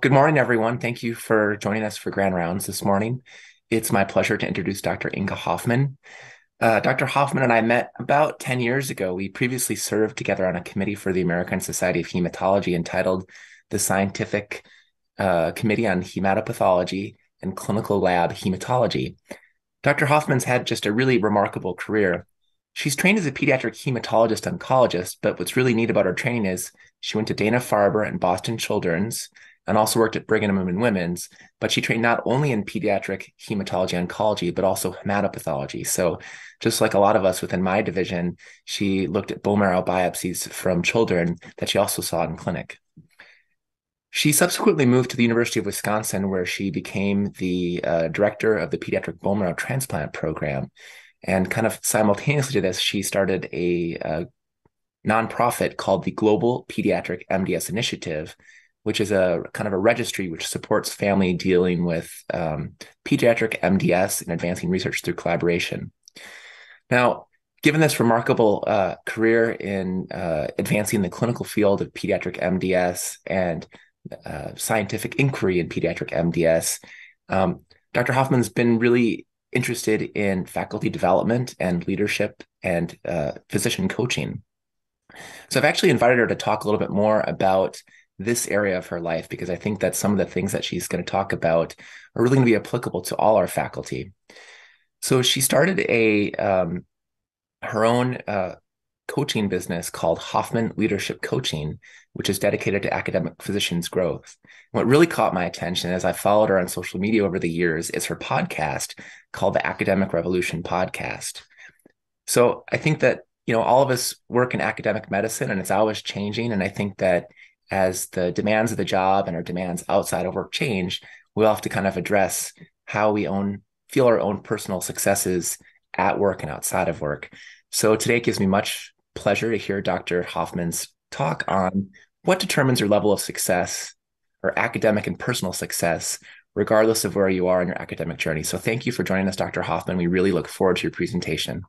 Good morning, everyone. Thank you for joining us for Grand Rounds this morning. It's my pleasure to introduce Dr. Inga Hofman. Dr. Hofman and I met about 10 years ago. We previously served together on a committee for the American Society of Hematology entitled the Scientific Committee on Hematopathology and Clinical Lab Hematology. Dr. Hofman's had just a really remarkable career. She's trained as a pediatric hematologist oncologist, but what's really neat about her training is she went to Dana-Farber and Boston Children's and also worked at Brigham and Women's, but she trained not only in pediatric hematology oncology, but also hematopathology. So just like a lot of us within my division, she looked at bone marrow biopsies from children that she also saw in clinic. She subsequently moved to the University of Wisconsin, where she became the director of the pediatric bone marrow transplant program. And kind of simultaneously to this, she started a nonprofit called the Global Pediatric MDS Initiative, which is a kind of a registry which supports family dealing with pediatric MDS and advancing research through collaboration. Now, given this remarkable career in advancing the clinical field of pediatric MDS and scientific inquiry in pediatric MDS, Dr. Hofman's been really interested in faculty development and leadership and physician coaching. So I've actually invited her to talk a little bit more about this area of her life, because I think that some of the things that she's going to talk about are really going to be applicable to all our faculty. So she started her own coaching business called Hofman Leadership Coaching, which is dedicated to academic physicians' growth. What really caught my attention as I followed her on social media over the years is her podcast called the Academic Revolution Podcast. So I think that, all of us work in academic medicine and it's always changing. And I think that as the demands of the job and our demands outside of work change, we'll have to kind of address how we feel our own personal successes at work and outside of work. So today it gives me much pleasure to hear Dr. Hofman's talk on what determines your level of success or academic and personal success, regardless of where you are in your academic journey. So thank you for joining us, Dr. Hofman. We really look forward to your presentation.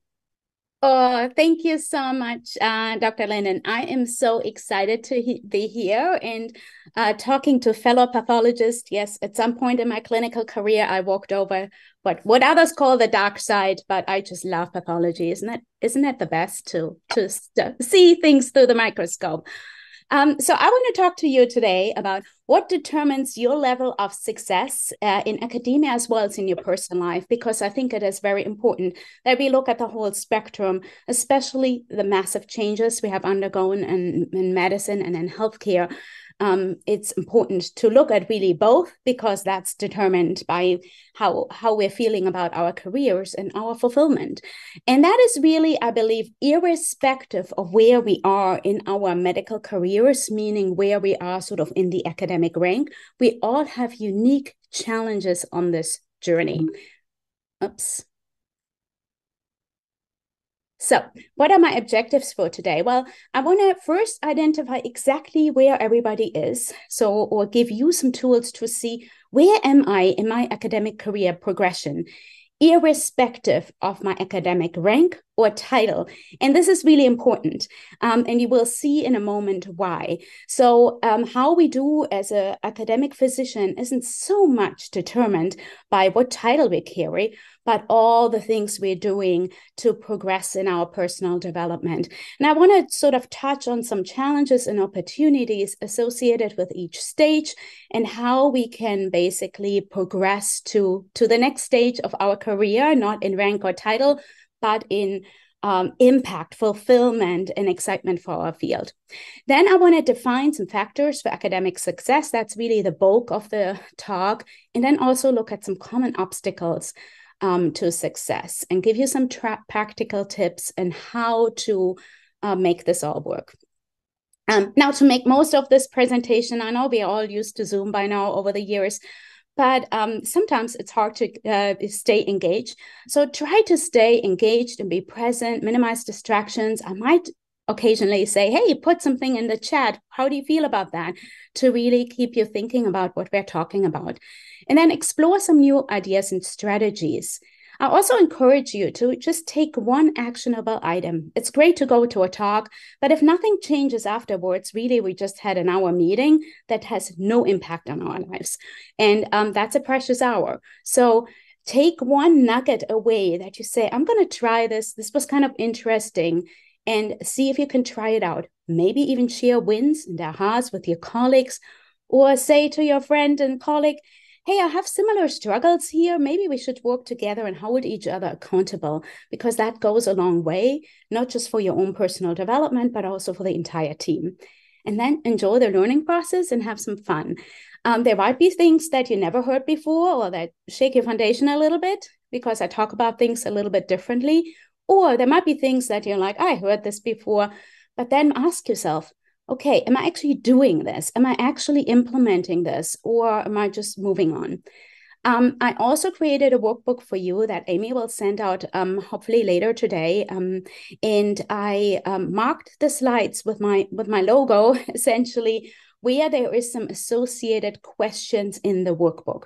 Oh, thank you so much, Dr. Linden. I am so excited to be here and talking to fellow pathologists. Yes, at some point in my clinical career, I walked over what others call the dark side, but I just love pathology. Isn't that the best to see things through the microscope? So I want to talk to you today about what determines your level of success in academia as well as in your personal life, because I think it is very important that we look at the whole spectrum, especially the massive changes we have undergone in medicine and in healthcare. It's important to look at really both, because that's determined by how we're feeling about our careers and our fulfillment. And that is really, I believe, irrespective of where we are in our medical careers, meaning where we are sort of in the academic rank, we all have unique challenges on this journey. Oops. So what are my objectives for today? Well, I want to first identify exactly where everybody is. Or give you some tools to see where am I in my academic career progression, irrespective of my academic rank or title. And this is really important. And you will see in a moment why. So how we do as an academic physician isn't so much determined by what title we carry, but all the things we're doing to progress in our personal development. And I want to sort of touch on some challenges and opportunities associated with each stage and how we can basically progress to the next stage of our career, not in rank or title, but in impact, fulfillment, and excitement for our field. Then I want to define some factors for academic success. That's really the bulk of the talk. And then also look at some common obstacles to success and give you some practical tips and how to make this all work. Now, to make most of this presentation, I know we're all used to Zoom by now over the years, but sometimes it's hard to stay engaged. So try to stay engaged and be present, minimize distractions. I might occasionally say, hey, put something in the chat. How do you feel about that? To really keep you thinking about what we're talking about. And then explore some new ideas and strategies. I also encourage you to just take one actionable item. It's great to go to a talk, but if nothing changes afterwards, really, we just had an hour meeting that has no impact on our lives. And that's a precious hour. So take one nugget away that you say, I'm going to try this. This was kind of interesting. And see if you can try it out. Maybe even share wins and ahas with your colleagues, or say to your friend and colleague, hey, I have similar struggles here. Maybe we should work together and hold each other accountable, because that goes a long way, not just for your own personal development, but also for the entire team. And then enjoy the learning process and have some fun. There might be things that you never heard before, or that shake your foundation a little bit, because I talk about things a little bit differently. Or there might be things that you're like, I heard this before, but then ask yourself, okay, am I actually doing this? Am I actually implementing this? Or am I just moving on? I also created a workbook for you that Amy will send out hopefully later today. And I marked the slides with my logo, essentially, where there is some associated questions in the workbook.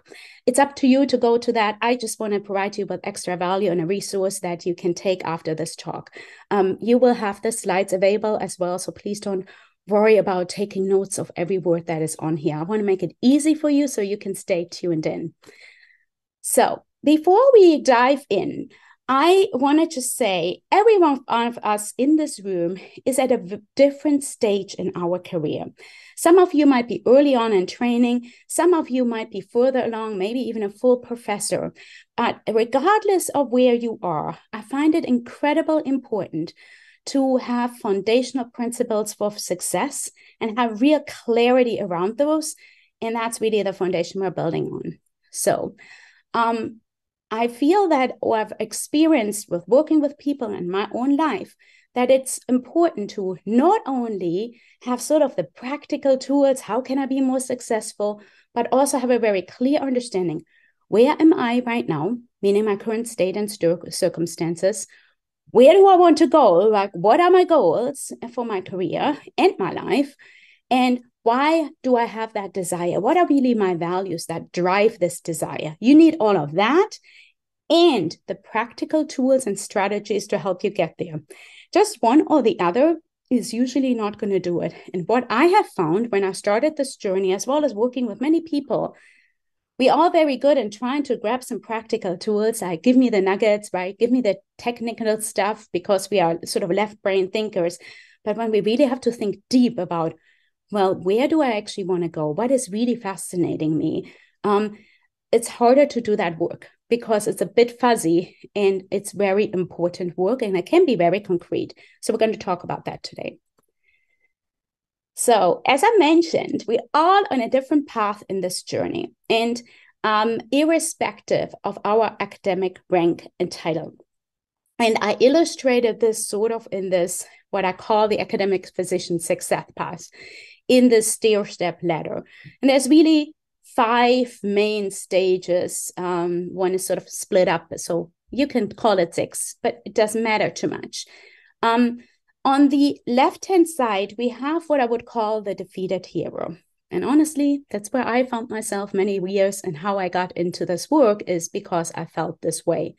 It's up to you to go to that. I just want to provide you with extra value and a resource that you can take after this talk. You will have the slides available as well, so please don't worry about taking notes of every word that is on here. I want to make it easy for you so you can stay tuned in. So before we dive in, I want to just say every one of us in this room is at a different stage in our career. Some of you might be early on in training. Some of you might be further along, maybe even a full professor. But regardless of where you are, I find it incredibly important to have foundational principles for success and have real clarity around those. And that's really the foundation we're building on. So I feel that, or I've experienced with working with people in my own life, that it's important to not only have sort of the practical tools, how can I be more successful, but also have a very clear understanding. Where am I right now, meaning my current state and circumstances? Where do I want to go? Like, what are my goals for my career and my life? And why do I have that desire? What are really my values that drive this desire? You need all of that and the practical tools and strategies to help you get there. Just one or the other is usually not going to do it. And what I have found when I started this journey, as well as working with many people, we are very good in trying to grab some practical tools. Like, give me the nuggets, right? Give me the technical stuff, because we are sort of left brain thinkers. But when we really have to think deep about, well, where do I actually want to go? What is really fascinating me? It's harder to do that work because it's a bit fuzzy and it's very important work, and it can be very concrete. So we're going to talk about that today. So as I mentioned, we're all on a different path in this journey, and irrespective of our academic rank and title. And I illustrated this sort of in this, what I call the academic physician success path, in this stair-step ladder. And there's really 5 main stages. One is sort of split up, so you can call it 6, but it doesn't matter too much. On the left-hand side, we have what I would call the defeated hero. And honestly, that's where I found myself many years, and how I got into this work is because I felt this way.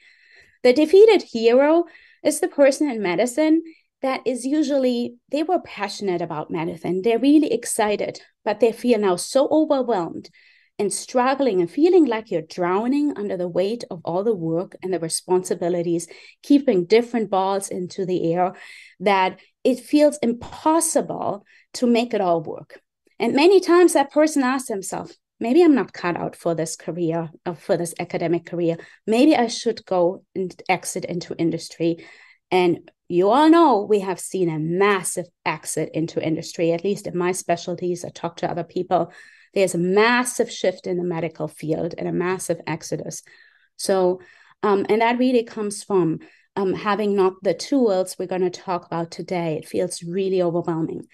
The defeated hero is the person in medicine that is usually, they were passionate about medicine. They're really excited, but they feel now so overwhelmed and struggling and feeling like you're drowning under the weight of all the work and the responsibilities, keeping different balls into the air, that it feels impossible to make it all work. And many times that person asks himself, maybe I'm not cut out for this career, for this academic career. Maybe I should go and exit into industry. And you all know we have seen a massive exit into industry, at least in my specialties. I talk to other people. There's a massive shift in the medical field and a massive exodus. So, and that really comes from having not the tools we're going to talk about today. It feels really overwhelming.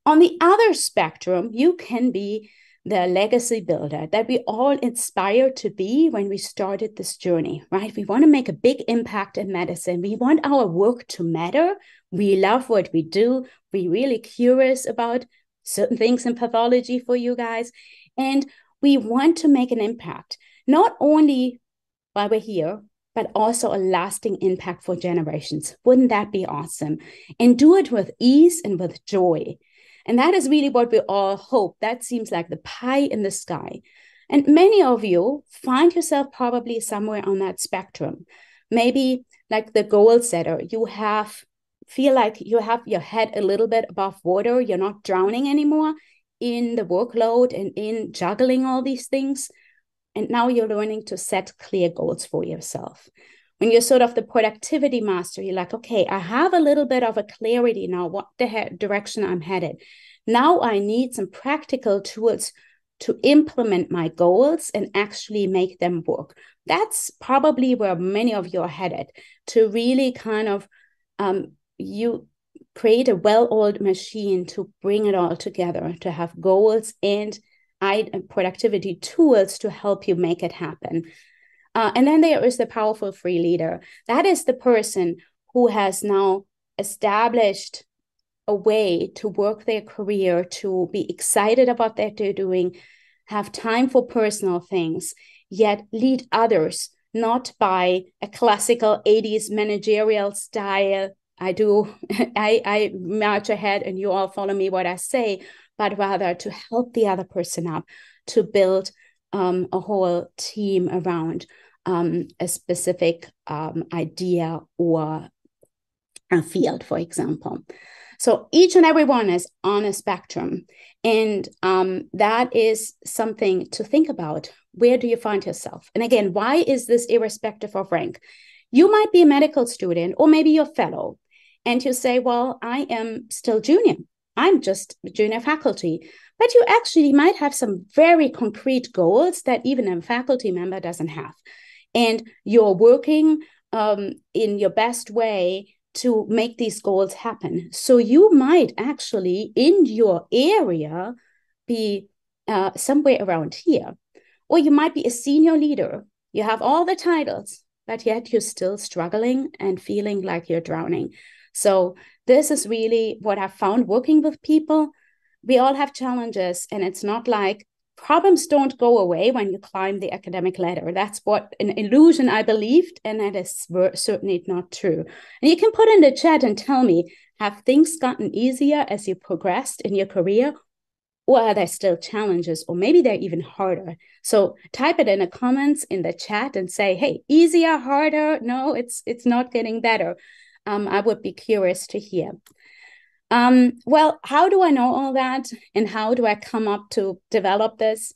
On the other spectrum, you can be the legacy builder that we all inspired to be when we started this journey, right? We want to make a big impact in medicine. We want our work to matter. We love what we do. We're really curious about certain things in pathology for you guys. And we want to make an impact, not only while we're here, but also a lasting impact for generations. Wouldn't that be awesome? And do it with ease and with joy. And that is really what we all hope. That seems like the pie in the sky. And many of you find yourself probably somewhere on that spectrum. Maybe like the goal setter, feel like you have your head a little bit above water. You're not drowning anymore in the workload and in juggling all these things. And now you're learning to set clear goals for yourself. When you're sort of the productivity master, you're like, okay, I have a little bit of a clarity now, what the direction I'm headed. Now I need some practical tools to implement my goals and actually make them work. That's probably where many of you are headed, to really kind of you create a well-oiled machine to bring it all together, to have goals and productivity tools to help you make it happen. And then there is the powerful free leader. That is the person who has now established a way to work their career, to be excited about what they're doing, have time for personal things, yet lead others, not by a classical 80s managerial style. I march ahead and you all follow me what I say, but rather to help the other person up, to build a whole team around a specific idea or a field, for example. So each and every one is on a spectrum. And that is something to think about. Where do you find yourself? And again, why is this irrespective of rank? You might be a medical student, or maybe you're a fellow, and you say, well, I am still junior. I'm just junior faculty. But you actually might have some very concrete goals that even a faculty member doesn't have. And you're working in your best way to make these goals happen. So you might actually, in your area, be somewhere around here. Or you might be a senior leader. You have all the titles, but yet you're still struggling and feeling like you're drowning. So this is really what I've found working with people. We all have challenges, and it's not like problems don't go away when you climb the academic ladder. That's what an illusion I believed, and that is certainly not true. And you can put in the chat and tell me, have things gotten easier as you progressed in your career, or are there still challenges, or maybe they're even harder? So type it in the comments in the chat and say, hey, easier, harder? No, it's not getting better. I would be curious to hear. Well, how do I know all that? And how do I come up to develop this?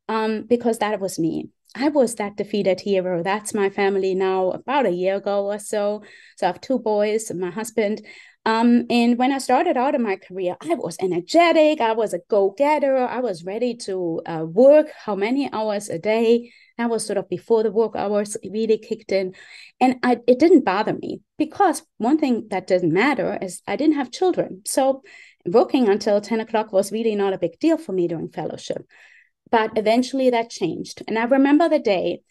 Because that was me. I was that defeated hero. That's my family now, about a year ago or so. So I have two boys and my husband. And when I started out in my career, I was energetic. I was a go-getter. I was ready to work how many hours a day. That was sort of before the work hours really kicked in. And it didn't bother me, because one thing that didn't matter is I didn't have children. So working until 10 o'clock was really not a big deal for me during fellowship. But eventually that changed. And I remember the day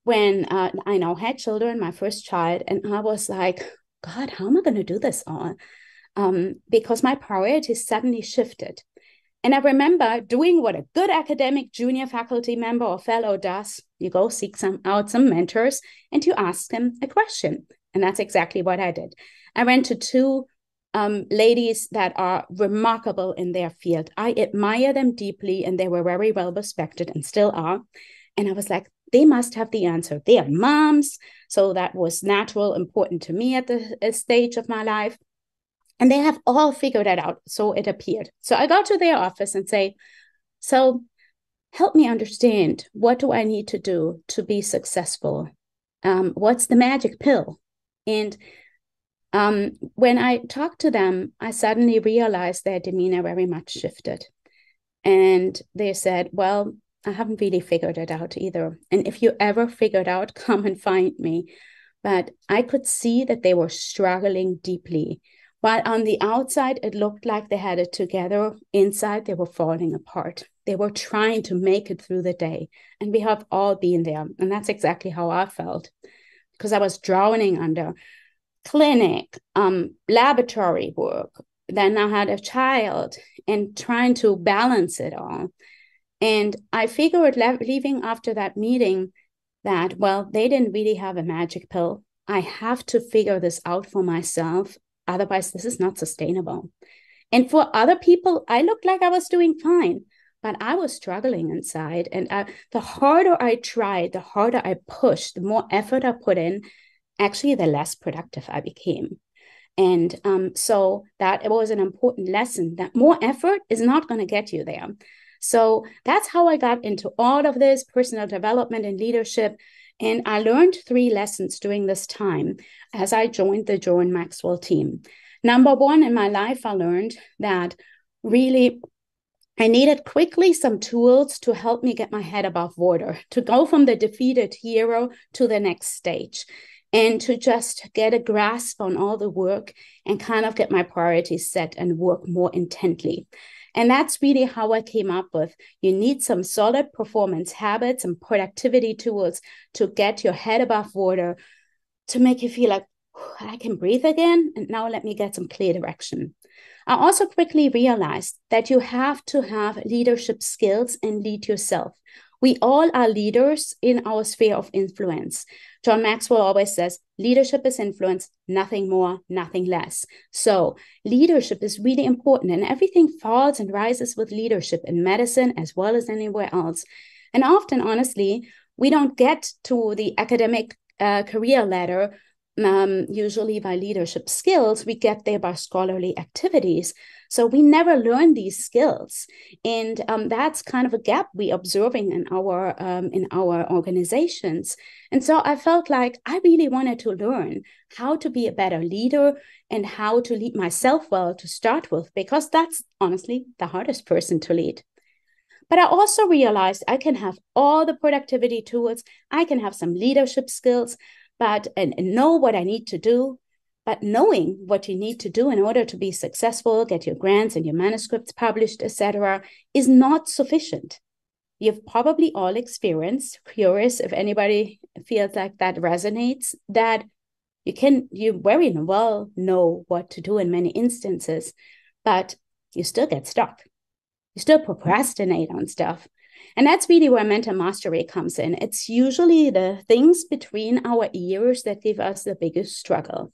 when I now had children, my first child, and I was like, God, how am I going to do this all? Because my priorities suddenly shifted. And I remember doing what a good academic junior faculty member or fellow does. You go seek out some mentors and you ask them a question. And that's exactly what I did. I went to two ladies that are remarkable in their field. I admire them deeply, and they were very well respected and still are. And I was like, they must have the answer. They are moms. So that was natural, important to me at the stage of my life. And they have all figured it out. So it appeared. So I got to their office and say, so help me understand, what do I need to do to be successful? What's the magic pill? And when I talked to them, I suddenly realized their demeanor very much shifted. And they said, well, I haven't really figured it out either. And if you ever figured out, come and find me. But I could see that they were struggling deeply. While on the outside, it looked like they had it together. Inside, they were falling apart. They were trying to make it through the day. And we have all been there. And that's exactly how I felt, because I was drowning under clinic, laboratory work. Then I had a child and trying to balance it all. And I figured leaving after that meeting, that, well, they didn't really have a magic pill. I have to figure this out for myself. Otherwise, this is not sustainable. And for other people, I looked like I was doing fine, but I was struggling inside. And the harder I tried, the harder I pushed, the more effort I put in, actually, the less productive I became. And so that was an important lesson, that more effort is not going to get you there. So that's how I got into all of this personal development and leadership. And I learned 3 lessons during this time as I joined the Joan Maxwell team. Number 1, in my life, I learned that really I needed quickly some tools to help me get my head above water, to go from the defeated hero to the next stage, and to just get a grasp on all the work and kind of get my priorities set and work more intently. And that's really how I came up with, you need some solid performance habits and productivity tools to get your head above water, to make you feel like, I can breathe again, and now let me get some clear direction. I also quickly realized that you have to have leadership skills and lead yourself. We all are leaders in our sphere of influence. John Maxwell always says, leadership is influence, nothing more, nothing less. So leadership is really important, and everything falls and rises with leadership in medicine as well as anywhere else. And often, honestly, we don't get to the academic career ladder usually by leadership skills. We get there by scholarly activities. So we never learn these skills. And that's kind of a gap we're observing in our organizations. And so I felt like I really wanted to learn how to be a better leader and how to lead myself well to start with, because that's honestly the hardest person to lead. But I also realized I can have all the productivity tools, I can have some leadership skills, and know what I need to do. But knowing what you need to do in order to be successful, get your grants and your manuscripts published, etc., is not sufficient. You've probably all experienced, curious if anybody feels like that resonates, that you very well know what to do in many instances, but you still get stuck. You still procrastinate on stuff. And that's really where mental mastery comes in. It's usually the things between our ears that give us the biggest struggle,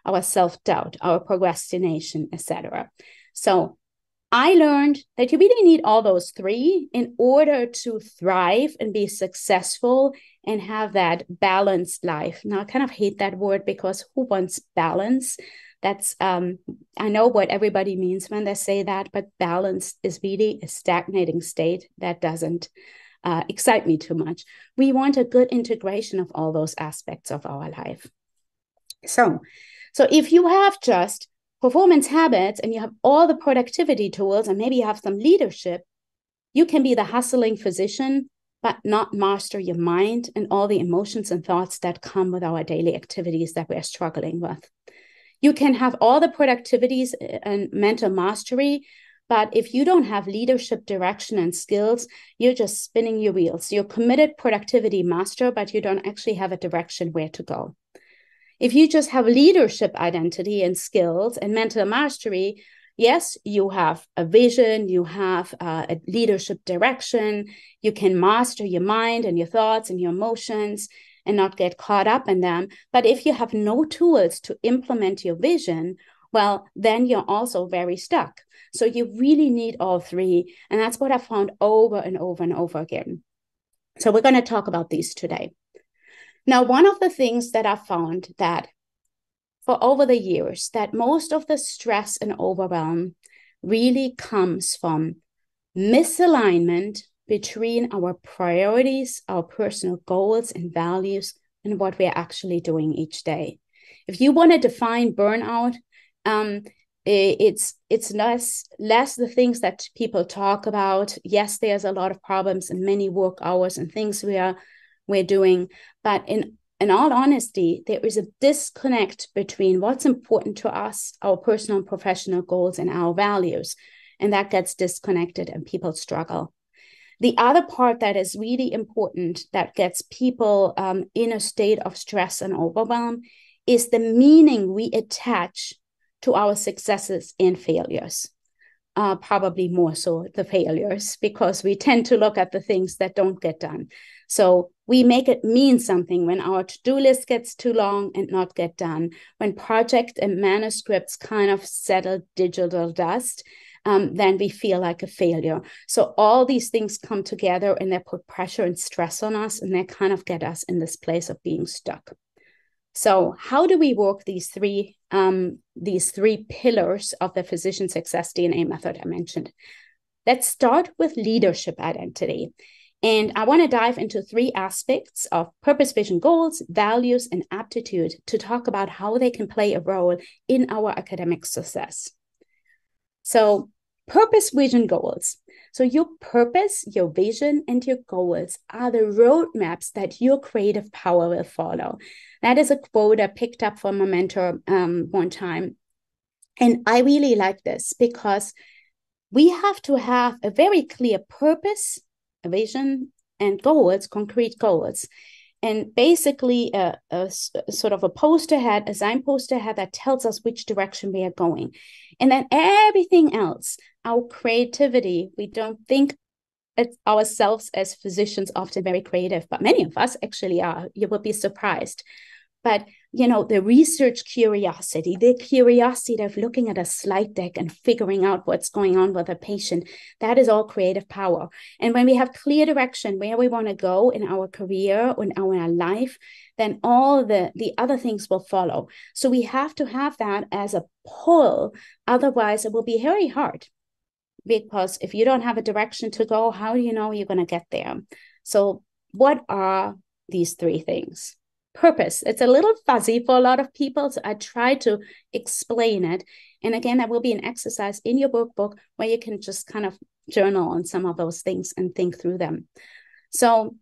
our self-doubt, our procrastination, etc. So I learned that you really need all those 3 in order to thrive and be successful and have that balanced life. Now, I kind of hate that word, because who wants balance? That's I know what everybody means when they say that, but balance is really a stagnating state that doesn't excite me too much. We want a good integration of all those aspects of our life. So if you have just performance habits and you have all the productivity tools and maybe you have some leadership, you can be the hustling physician, but not master your mind and all the emotions and thoughts that come with our daily activities that we're struggling with. You can have all the productivities and mental mastery, but if you don't have leadership direction and skills, you're just spinning your wheels. You're committed productivity master, but you don't actually have a direction where to go. If you just have leadership identity and skills and mental mastery, yes, you have a vision, you have a leadership direction, you can master your mind and your thoughts and your emotions and not get caught up in them. But if you have no tools to implement your vision, well, then you're also very stuck. So you really need all 3. And that's what I found over and over and over again. So we're going to talk about these today. Now, one of the things that I found that for over the years, that most of the stress and overwhelm really comes from misalignment between our priorities, our personal goals and values, and what we're actually doing each day. If you want to define burnout, it's less the things that people talk about. Yes, there's a lot of problems and many work hours and things we're doing, but in all honesty, there is a disconnect between what's important to us, our personal and professional goals, and our values, and that gets disconnected and people struggle. The other part that is really important that gets people in a state of stress and overwhelm is the meaning we attach to our successes and failures. Probably more so the failures, because we tend to look at the things that don't get done. So we make it mean something when our to-do list gets too long and not get done, when project and manuscripts kind of settle digital dust, then we feel like a failure. So all these things come together and they put pressure and stress on us, and they kind of get us in this place of being stuck. So how do we work these three pillars of the physician success DNA method I mentioned? Let's start with leadership identity. And I want to dive into three aspects of purpose, vision, goals, values, and aptitude to talk about how they can play a role in our academic success. So purpose, vision, goals. So your purpose, your vision, and your goals are the roadmaps that your creative power will follow. That is a quote I picked up from a mentor one time. And I really like this because we have to have a very clear purpose, a vision, and goals, concrete goals. And basically a sort of a poster head, a signpost ahead that tells us which direction we are going. And then everything else, our creativity, we don't think ourselves as physicians often very creative, but many of us actually are. You will be surprised. But, the research curiosity, the curiosity of looking at a slide deck and figuring out what's going on with a patient, that is all creative power. And when we have clear direction where we want to go in our career or in our life, then all the other things will follow. So we have to have that as a pull. Otherwise, it will be very hard. Because if you don't have a direction to go, how do you know you're going to get there? So what are these three things? Purpose. It's a little fuzzy for a lot of people, so I try to explain it. And again, that will be an exercise in your workbook where you can just kind of journal on some of those things and think through them. So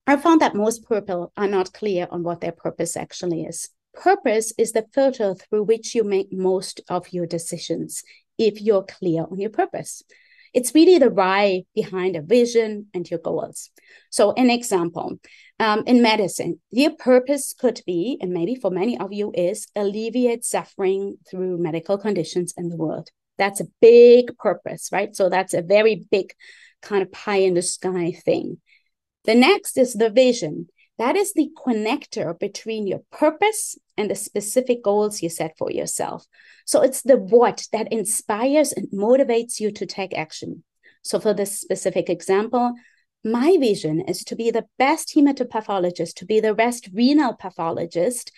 I found that most people are not clear on what their purpose actually is. Purpose is the filter through which you make most of your decisions if you're clear on your purpose. It's really the why behind a vision and your goals. So an example, in medicine, your purpose could be, and maybe for many of you is, alleviate suffering through medical conditions in the world. That's a big purpose, right? So that's a very big kind of pie in the sky thing. The next is the vision. That is the connector between your purpose and the specific goals you set for yourself. So it's the what that inspires and motivates you to take action. So for this specific example, my vision is to be the best hematopathologist, to be the best renal pathologist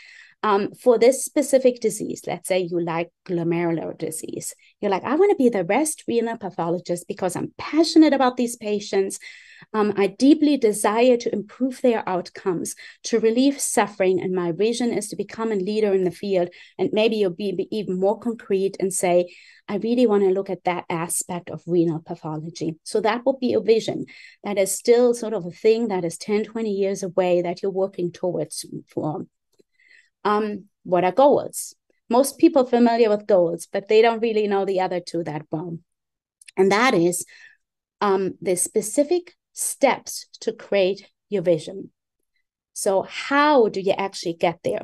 for this specific disease. Let's say you like glomerular disease. You're like, I want to be the best renal pathologist because I'm passionate about these patients. I deeply desire to improve their outcomes, to relieve suffering, and my vision is to become a leader in the field. And maybe you'll be even more concrete and say, I really want to look at that aspect of renal pathology. So that will be a vision that is still sort of a thing that is 10, 20 years away that you're working towards for. What are goals? Most people are familiar with goals, but they don't really know the other two that well. And that is the specific steps to create your vision. So how do you actually get there?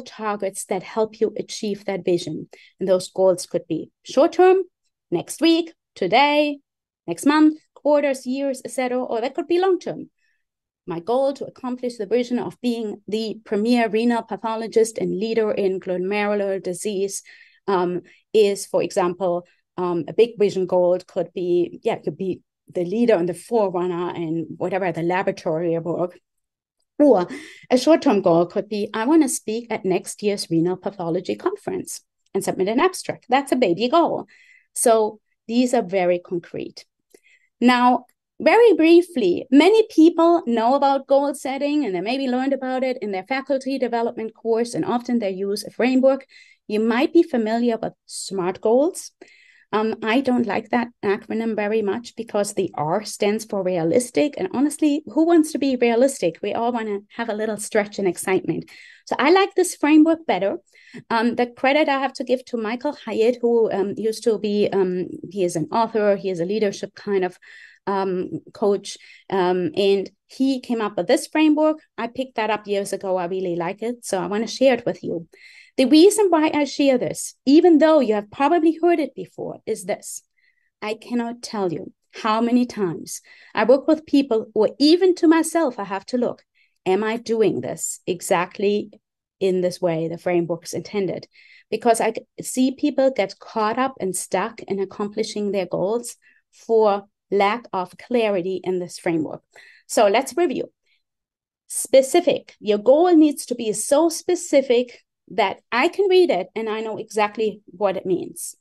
Targets that help you achieve that vision. And those goals could be short-term, next week, today, next month, quarters, years, etc., or that could be long-term. My goal to accomplish the vision of being the premier renal pathologist and leader in glomerular disease is, for example, a big vision goal could be the leader and the forerunner in whatever the laboratory work. Or a short-term goal could be, I want to speak at next year's renal pathology conference and submit an abstract. That's a baby goal. So these are very concrete. Now, very briefly, many people know about goal setting and they maybe learned about it in their faculty development course, and often they use a framework. You might be familiar with SMART goals. I don't like that acronym very much because the R stands for realistic. And honestly, who wants to be realistic? We all want to have a little stretch and excitement. So I like this framework better. The credit I have to give to Michael Hyatt, who used to be, he is an author, he is a leadership kind of coach, and he came up with this framework. I picked that up years ago. I really like it. So I want to share it with you. The reason why I share this, even though you have probably heard it before, is this. I cannot tell you How many times I work with people, or even to myself, I have to look, am I doing this exactly in this way the framework is intended? Because I see people get caught up and stuck in accomplishing their goals for lack of clarity in this framework. So let's review. Specific. Your goal needs to be so specific that I can read it and I know exactly what it means.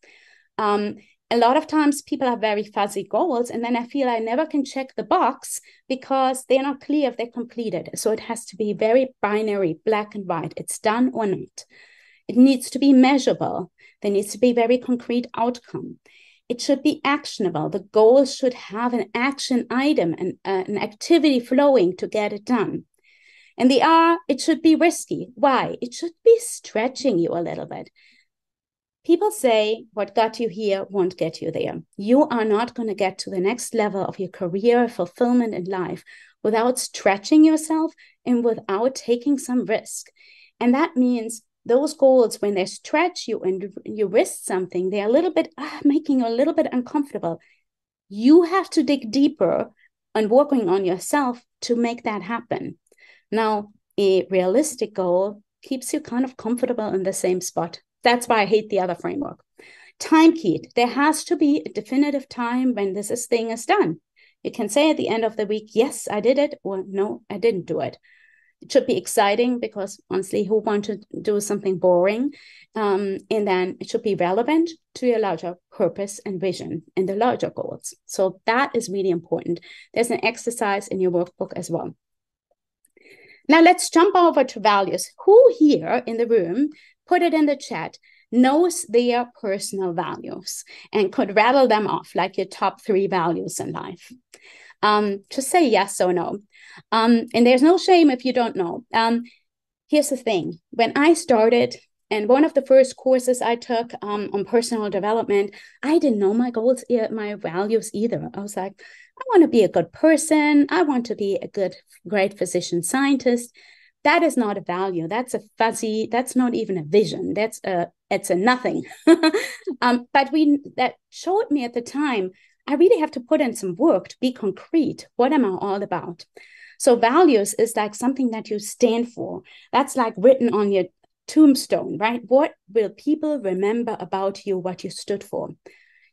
A lot of times people have very fuzzy goals, and then I feel I never can check the box because they're not clear if they're completed. So it has to be very binary, black and white. It's done or not. It needs to be measurable. There needs to be very concrete outcome. It should be actionable. The goal should have an action item and an activity flowing to get it done. And the R, it should be risky. Why? It should be stretching you a little bit. People say what got you here won't get you there. You are not going to get to the next level of your career fulfillment in life without stretching yourself and without taking some risk. And that means those goals, when they stretch you and you risk something, they're a little bit making you a little bit uncomfortable. You have to dig deeper and working on yourself to make that happen. Now, a realistic goal keeps you kind of comfortable in the same spot. That's why I hate the other framework. Time keyed. There has to be a definitive time when this thing is done. You can say at the end of the week, yes, I did it, or no, I didn't do it. It should be exciting because honestly, who wants to do something boring? And then it should be relevant to your larger purpose and vision and the larger goals. So that is really important. There's an exercise in your workbook as well. Now let's jump over to values. Who here in the room, put it in the chat, knows their personal values and could rattle them off like your top 3 values in life? Just say yes or no. And there's no shame if you don't know. Here's the thing. When I started, and one of the first courses I took on personal development, I didn't know my goals, my values either. I was like, I want to be a good person. I want to be a great physician scientist. That is not a value. That's a fuzzy, that's not even a vision. It's a nothing. But that showed me at the time, I really have to put in some work to be concrete. What am I all about? So values is like something that you stand for. That's like written on your tombstone, right? What will people remember about you, what you stood for?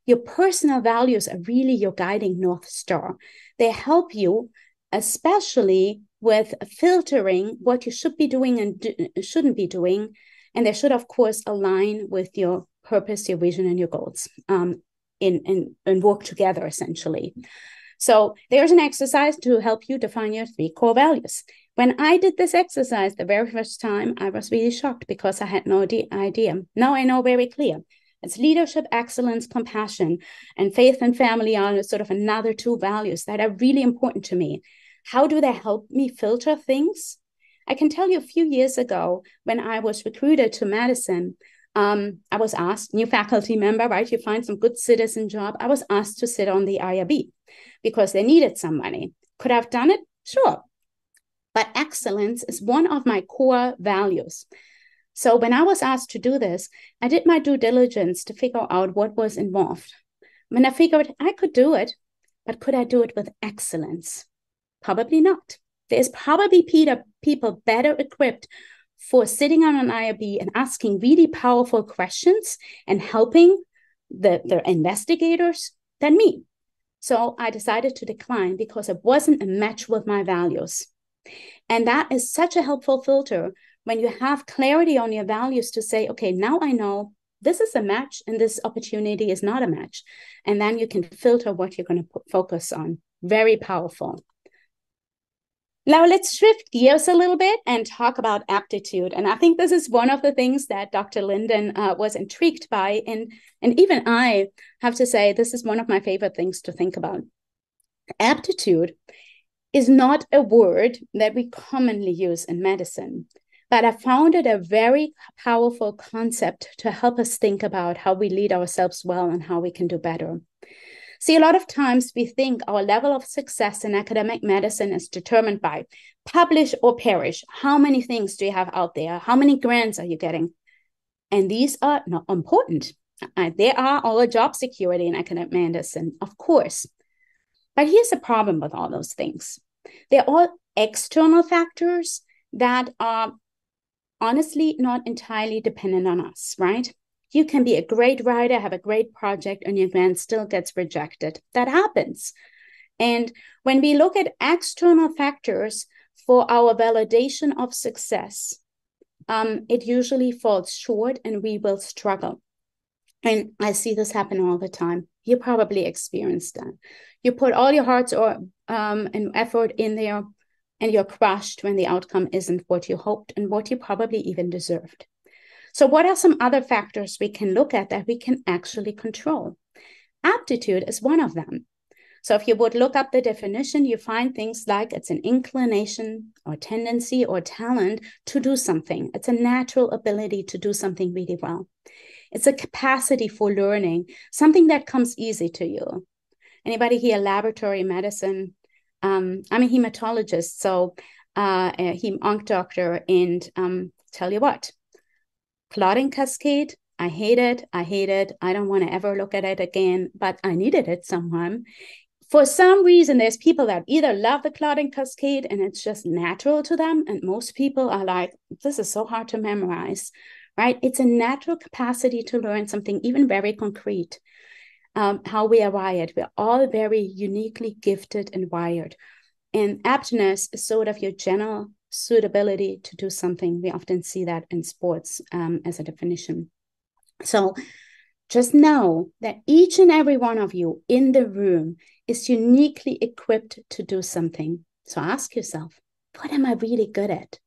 Your personal values are really your guiding North Star. They help you, especially with filtering what you should be doing and shouldn't be doing. And they should, of course, align with your purpose, your vision, and your goals and work together, essentially. So there's an exercise to help you define your 3 core values. When I did this exercise the very first time, I was really shocked because I had no idea. Now I know very clear. It's leadership, excellence, compassion, and faith and family are sort of another 2 values that are really important to me. How do they help me filter things? I can tell you a few years ago when I was recruited to Madison, I was asked, new faculty member, right? You find some good citizen job. I was asked to sit on the IRB because they needed somebody. Could I have done it? Sure. But excellence is one of my core values. So when I was asked to do this, I did my due diligence to figure out what was involved. When I figured I could do it, but could I do it with excellence? Probably not. There's probably people better equipped for sitting on an IRB and asking really powerful questions and helping the investigators than me. So I decided to decline because it wasn't a match with my values. And that is such a helpful filter when you have clarity on your values to say, okay, now I know this is a match and this opportunity is not a match. And then you can filter what you're going to focus on. Very powerful. Now let's shift gears a little bit and talk about aptitude. And I think this is one of the things that Dr. Linden was intrigued by. And even I have to say, this is one of my favorite things to think about. Aptitude is not a word that we commonly use in medicine, but I found it a very powerful concept to help us think about how we lead ourselves well and how we can do better. See, a lot of times we think our level of success in academic medicine is determined by publish or perish. How many things do you have out there? How many grants are you getting? And these are not important. There are all job security in academic medicine, of course. But here's the problem with all those things. They're all external factors that are honestly not entirely dependent on us, right? You can be a great writer, have a great project, and your grant still gets rejected. That happens. And when we look at external factors for our validation of success, it usually falls short and we will struggle. And I see this happen all the time. You probably experienced that. You put all your heart and effort in there, and you're crushed when the outcome isn't what you hoped and what you probably even deserved. So what are some other factors we can look at that we can actually control? Aptitude is one of them. So if you would look up the definition, you find things like it's an inclination or tendency or talent to do something. It's a natural ability to do something really well. It's a capacity for learning, something that comes easy to you. Anybody here, laboratory medicine? I'm a hematologist, so a hem-onc doctor, and tell you what, clotting cascade, I hate it. I don't want to ever look at it again, but I needed it sometime. For some reason, there's people that either love the clotting cascade and it's just natural to them, and most people are like, this is so hard to memorize, right? It's a natural capacity to learn something, even very concrete. How we are wired. We're all very uniquely gifted and wired. And aptness is sort of your general suitability to do something. We often see that in sports as a definition. So just know that each and every one of you in the room is uniquely equipped to do something. So ask yourself, what am I really good at?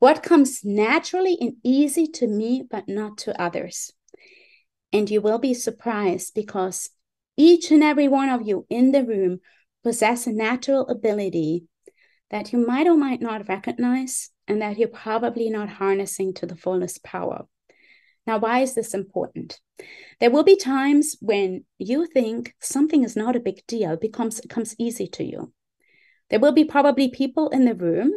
What comes naturally and easy to me, but not to others? And you will be surprised because each and every one of you in the room possess a natural ability that you might or might not recognize and that you're probably not harnessing to the fullest power. Now, why is this important? There will be times when you think something is not a big deal, it comes easy to you. There will be probably people in the room,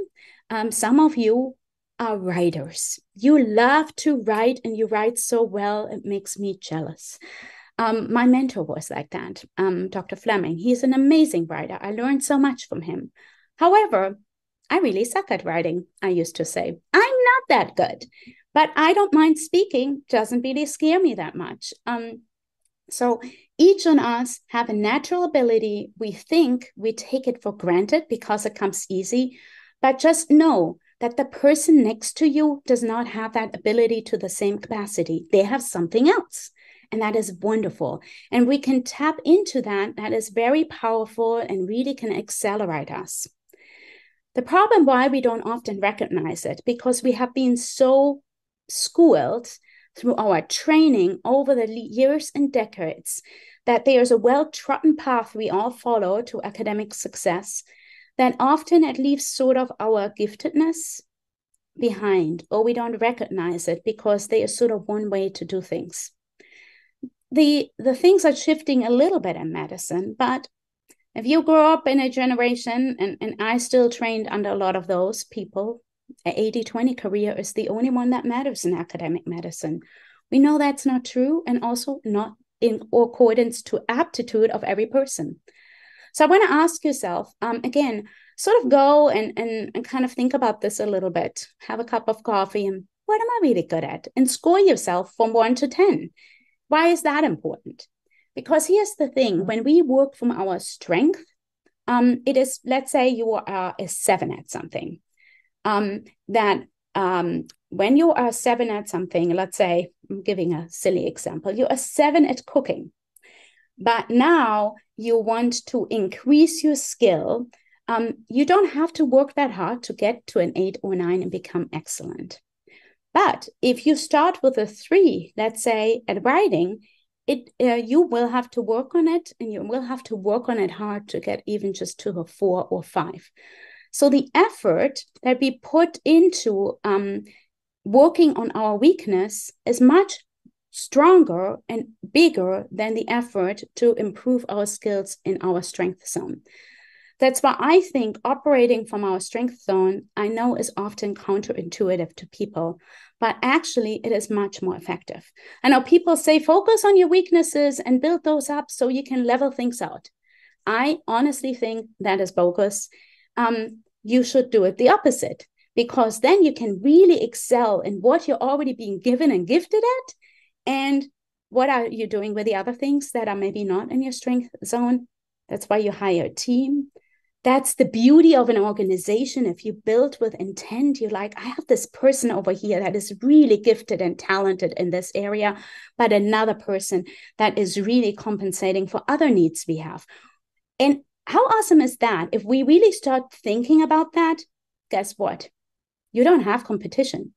some of you are writers. You love to write and you write so well, it makes me jealous. My mentor was like that, Dr. Fleming. He's an amazing writer. I learned so much from him. However, I really suck at writing, I used to say. I'm not that good, but I don't mind speaking. Doesn't really scare me that much. So each of us have a natural ability. We think we take it for granted because it comes easy, but just know that the person next to you does not have that ability to the same capacity. They have something else, and that is wonderful. And we can tap into that. That is very powerful and really can accelerate us. The problem why we don't often recognize it, because we have been so schooled through our training over the years and decades that there's a well-trodden path we all follow to academic success, that often it leaves sort of our giftedness behind, or we don't recognize it because there is sort of one way to do things. The things are shifting a little bit in medicine, but if you grow up in a generation, and I still trained under a lot of those people, an 80-20 career is the only one that matters in academic medicine. We know that's not true, and also not in accordance to aptitude of every person. So I want to ask yourself, again, sort of go and kind of think about this a little bit. Have a cup of coffee and what am I really good at? And score yourself from 1 to 10. Why is that important? Because here's the thing. When we work from our strength, it is, let's say you are a 7 at something. When you are 7 at something, let's say, I'm giving a silly example, you're a 7 at cooking. But now you want to increase your skill. You don't have to work that hard to get to an 8 or 9 and become excellent. But if you start with a 3, let's say at writing, you will have to work on it, and you will have to work on it hard to get even just to a 4 or 5. So the effort that we put into working on our weakness is much stronger and bigger than the effort to improve our skills in our strength zone. That's why I think operating from our strength zone, I know, is often counterintuitive to people, but actually it is much more effective. I know people say focus on your weaknesses and build those up so you can level things out. I honestly think that is bogus. You should do it the opposite, because then you can really excel in what you're already being given and gifted at. And what are you doing with the other things that are maybe not in your strength zone? That's why you hire a team. That's the beauty of an organization. If you build with intent, you're like, I have this person over here that is really gifted and talented in this area, but another person that is really compensating for other needs we have. And how awesome is that? If we really start thinking about that, guess what? You don't have competition.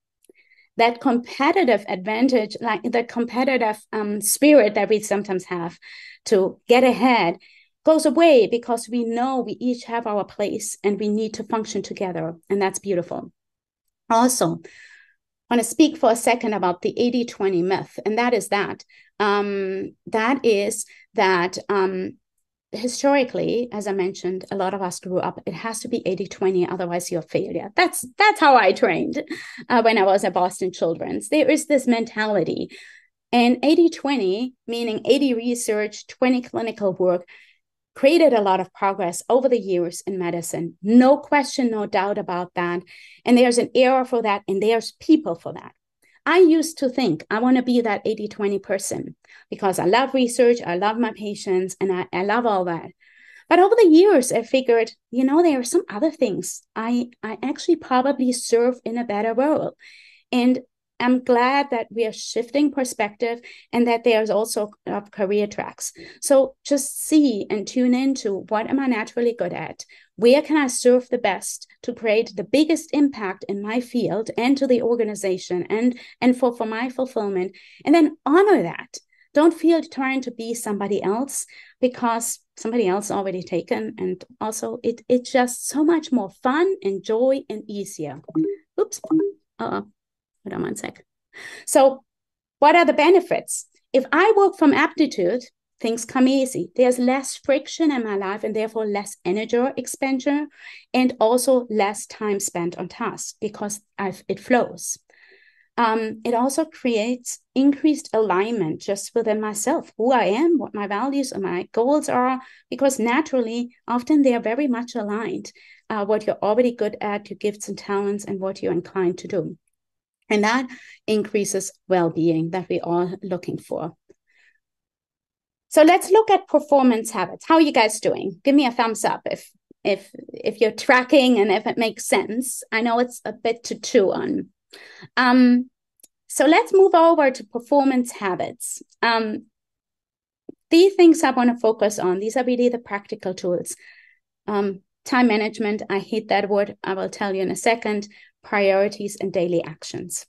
That competitive advantage, like the competitive spirit that we sometimes have to get ahead, goes away, because we know we each have our place and we need to function together. And that's beautiful. Also, I want to speak for a second about the 80-20 myth. And that is that historically, as I mentioned, a lot of us grew up, it has to be 80-20, otherwise you're a failure. That's how I trained when I was at Boston Children's. There is this mentality. And 80-20, meaning 80 research, 20 clinical work, created a lot of progress over the years in medicine. No question, no doubt about that. And there's an era for that, and there's people for that. I used to think I want to be that 80-20 person because I love research, I love my patients, and I love all that. But over the years, I figured, there are some other things I actually probably serve in a better role. And I'm glad that we are shifting perspective and that there's also career tracks. So just see and tune into, what am I naturally good at? Where can I serve the best to create the biggest impact in my field and to the organization and for my fulfillment? And then honor that. Don't feel trying to be somebody else because somebody else already taken. And also it's just so much more fun and joy and easier. Oops. Hold on one sec. So what are the benefits? If I work from aptitude, things come easy. There's less friction in my life and therefore less energy expenditure and also less time spent on tasks because it flows. It also creates increased alignment just within myself, who I am, what my values and my goals are, because naturally, often they are very much aligned. What you're already good at, your gifts and talents, and what you're inclined to do. And that increases well-being that we're all looking for. So let's look at performance habits. How are you guys doing? Give me a thumbs up if you're tracking and if it makes sense. I know it's a bit to chew on. So let's move over to performance habits. The things I want to focus on, these are really the practical tools. Time management, I hate that word. I will tell you in a second. Priorities and daily actions,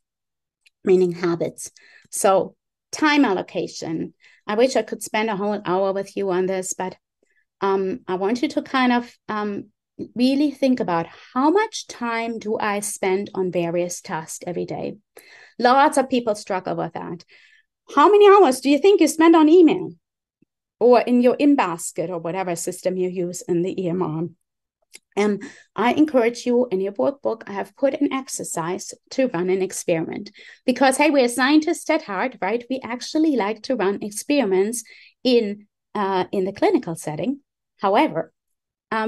meaning habits. So time allocation. I wish I could spend a whole hour with you on this, but I want you to kind of really think about how much time do I spend on various tasks every day. Lots of people struggle with that. How many hours do you think you spend on email or in your in-basket or whatever system you use in the EMR? And I encourage you in your workbook, I have put an exercise to run an experiment because, hey, we're scientists at heart, right? We actually like to run experiments in the clinical setting. However,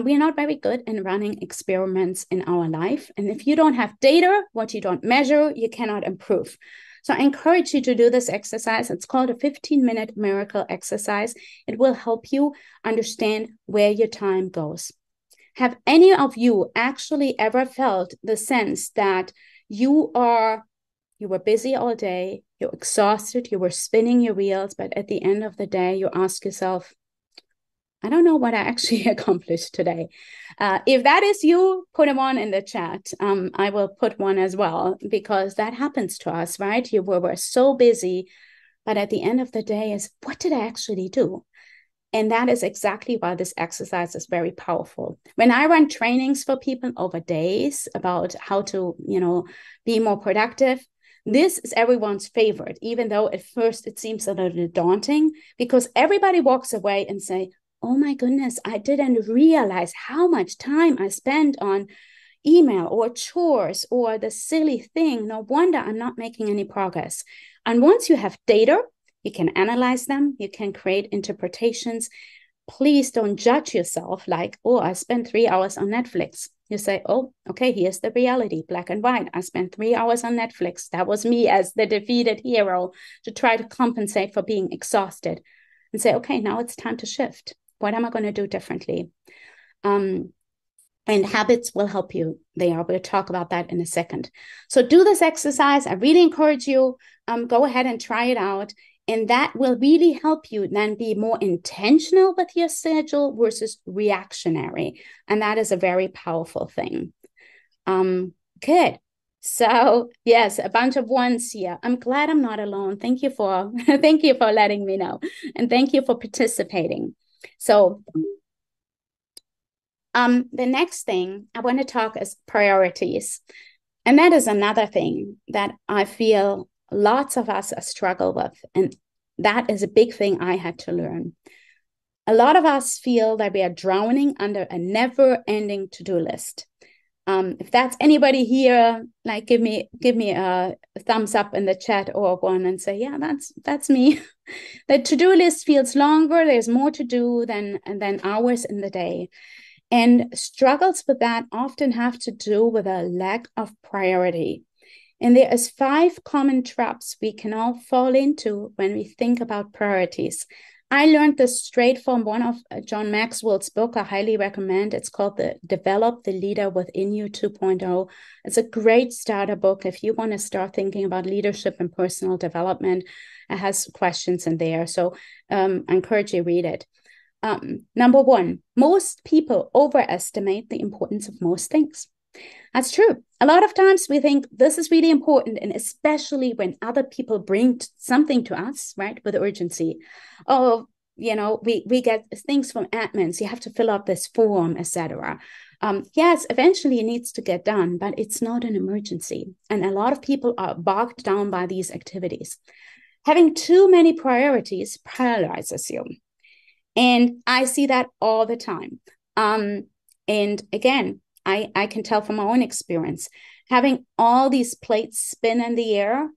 we are not very good in running experiments in our life. And if you don't have data, what you don't measure, you cannot improve. So I encourage you to do this exercise. It's called a 15-minute miracle exercise. It will help you understand where your time goes. Have any of you actually ever felt the sense that you were busy all day, you're exhausted, you were spinning your wheels, but at the end of the day, you ask yourself, I don't know what I actually accomplished today. If that is you, put a one in the chat. I will put one as well, because that happens to us, right? We're so busy, but at the end of the day is, what did I actually do? And that is exactly why this exercise is very powerful. When I run trainings for people over days about how to, be more productive, this is everyone's favorite, even though at first it seems a little daunting, because everybody walks away and say, oh my goodness, I didn't realize how much time I spent on email or chores or the silly thing. No wonder I'm not making any progress. And once you have data, you can analyze them, you can create interpretations, please don't judge yourself like, oh, I spent 3 hours on Netflix. You say, oh, okay, here's the reality, black and white. I spent 3 hours on Netflix. That was me as the defeated hero to try to compensate for being exhausted. And say, okay, now it's time to shift. What am I going to do differently? And habits will help you there. We'll talk about that in a second. So do this exercise. I really encourage you, go ahead and try it out. And that will really help you then be more intentional with your schedule versus reactionary. And that is a very powerful thing. Good. So yes, a bunch of ones here. I'm glad I'm not alone. Thank you for thank you for letting me know. And thank you for participating. So the next thing I want to talk is priorities. And that is another thing that I feel lots of us struggle with. And that is a big thing I had to learn. A lot of us feel that we are drowning under a never-ending to-do list. If that's anybody here, like give me a thumbs up in the chat or one and say, yeah, that's me. The to-do list feels longer. There's more to do than hours in the day. And struggles with that often have to do with a lack of priority. And there is 5 common traps we can all fall into when we think about priorities. I learned this straight from one of John Maxwell's book. I highly recommend. It's called the Develop the Leader Within You 2.0. It's a great starter book if you want to start thinking about leadership and personal development. It has questions in there. So I encourage you to read it. Number 1, most people overestimate the importance of most things. That's true. A lot of times we think this is really important, and especially when other people bring something to us, right, with urgency. Oh, we get things from admins. You have to fill out this form, etc. Yes, eventually it needs to get done, but it's not an emergency. And a lot of people are bogged down by these activities. Having too many priorities paralyzes you. And I see that all the time. And again, I can tell from my own experience, having all these plates spin in the air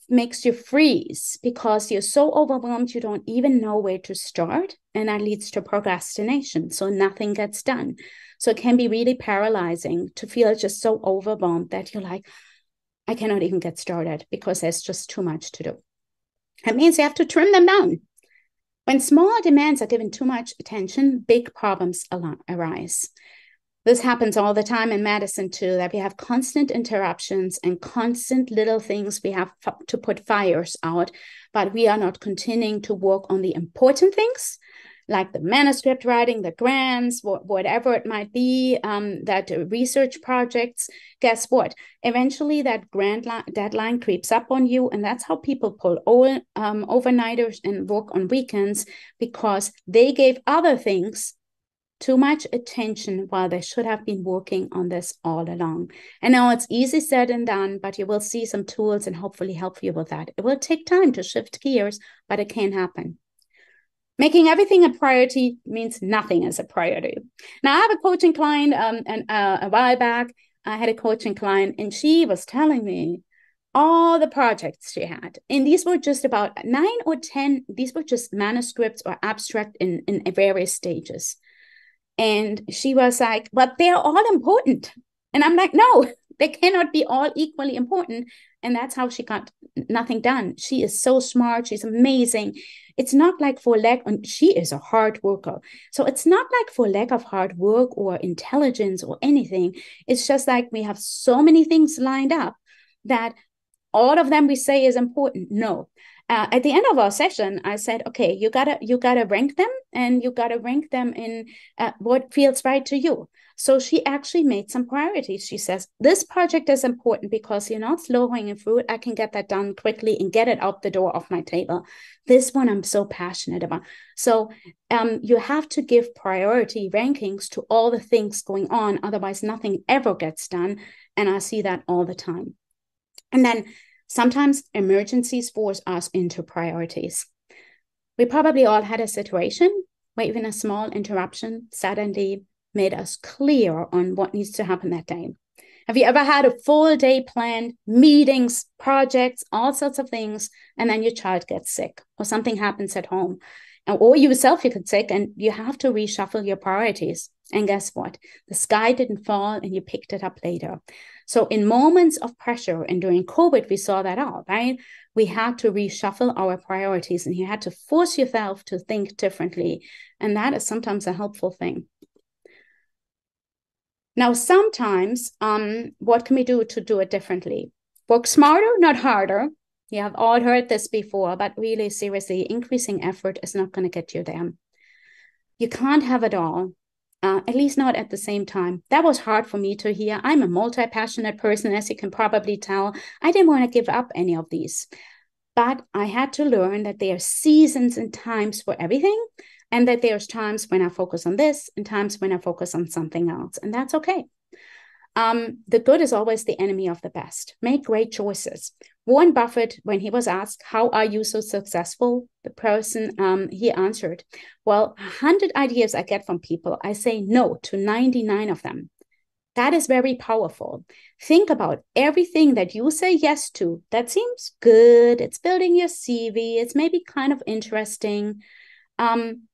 makes you freeze because you're so overwhelmed, you don't even know where to start. And that leads to procrastination. So nothing gets done. So it can be really paralyzing to feel just so overwhelmed that you're like, I cannot even get started because there's just too much to do. That means you have to trim them down. When small demands are given too much attention, big problems arise. This happens all the time in Madison too, that we have constant interruptions and constant little things we have to put fires out, but we are not continuing to work on the important things, like the manuscript writing, the grants, whatever it might be, that research projects. Guess what? Eventually that grant deadline creeps up on you, and that's how people pull overnighters and work on weekends, because they gave other things too much attention while they should have been working on this all along. And now it's easy said and done, but you will see some tools and hopefully help you with that. It will take time to shift gears, but it can happen. Making everything a priority means nothing is a priority. Now, I have a coaching client, a while back, I had a coaching client, and she was telling me all the projects she had. And these were just about 9 or 10. These were just manuscripts or abstract in various stages. And she was like, but they're all important. And I'm like, no, they cannot be all equally important. And that's how she got nothing done. She is so smart. She's amazing. It's not like for lack, and she is a hard worker. So it's not like for lack of hard work or intelligence or anything. It's just like we have so many things lined up that all of them we say is important. No. At the end of our session, I said, okay, you gotta rank them, and you gotta rank them in what feels right to you. So she actually made some priorities. She says, this project is important because you're not slow hanging fruit. I can get that done quickly and get it out the door off my table. This one I'm so passionate about. So you have to give priority rankings to all the things going on. Otherwise, nothing ever gets done. And I see that all the time. And then sometimes emergencies force us into priorities. We probably all had a situation where even a small interruption suddenly made us clear on what needs to happen that day. Have you ever had a full day planned, meetings, projects, all sorts of things, and then your child gets sick or something happens at home? or yourself, you could say, and you have to reshuffle your priorities. And guess what? The sky didn't fall and you picked it up later. So in moments of pressure, and during COVID, we saw that out, right? We had to reshuffle our priorities and you had to force yourself to think differently. And that is sometimes a helpful thing. Now, sometimes, what can we do to do it differently? Work smarter, not harder. You have all heard this before, but really, seriously, increasing effort is not going to get you there. You can't have it all, at least not at the same time. That was hard for me to hear. I'm a multi-passionate person, as you can probably tell. I didn't want to give up any of these. But I had to learn that there are seasons and times for everything, and that there's times when I focus on this and times when I focus on something else. And that's okay. The good is always the enemy of the best. Make great choices. Warren Buffett, when he was asked, how are you so successful? The person, he answered, well, 100 ideas I get from people, I say no to 99 of them. That is very powerful. Think about everything that you say yes to. That seems good. It's building your CV. It's maybe kind of interesting.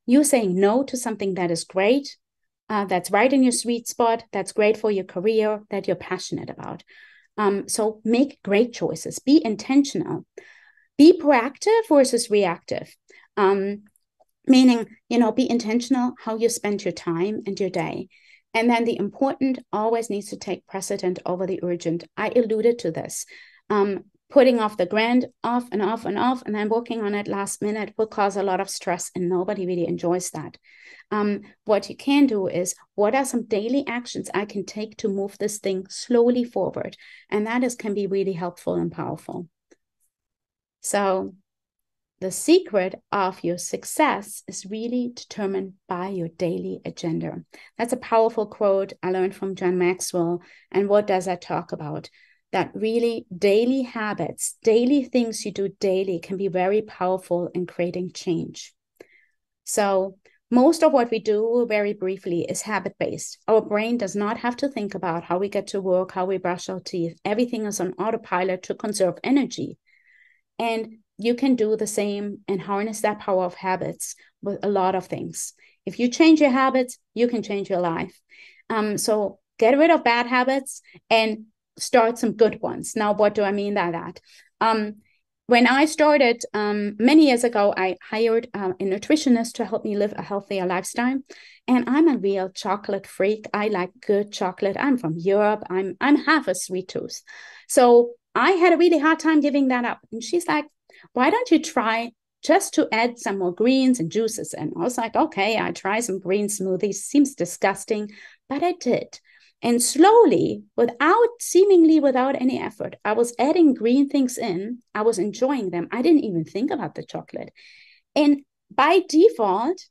You saying no to something that is great, that's right in your sweet spot, that's great for your career, that you're passionate about. So make great choices. Be intentional. Be proactive versus reactive. Meaning, be intentional how you spend your time and your day. And then the important always needs to take precedent over the urgent. I alluded to this. Putting off the grand off and off and off, and then working on it last minute will cause a lot of stress, and nobody really enjoys that. What you can do is, what are some daily actions I can take to move this thing slowly forward? And that can be really helpful and powerful. So the secret of your success is really determined by your daily agenda. That's a powerful quote I learned from John Maxwell. And what does that talk about? That really daily habits, daily things you do daily can be very powerful in creating change. So most of what we do, very briefly, is habit-based. Our brain does not have to think about how we get to work, how we brush our teeth. Everything is on autopilot to conserve energy. And you can do the same and harness that power of habits with a lot of things. If you change your habits, you can change your life. So get rid of bad habits and start some good ones. Now, what do I mean by that? When I started many years ago, I hired a nutritionist to help me live a healthier lifestyle. And I'm a real chocolate freak. I like good chocolate. I'm from Europe. I'm half a sweet tooth. So I had a really hard time giving that up. And she's like, why don't you try just to add some more greens and juices? And I was like, okay, I try some green smoothies. Seems disgusting, but I did. And slowly, seemingly without any effort, I was adding green things in. I was enjoying them. I didn't even think about the chocolate. And by default,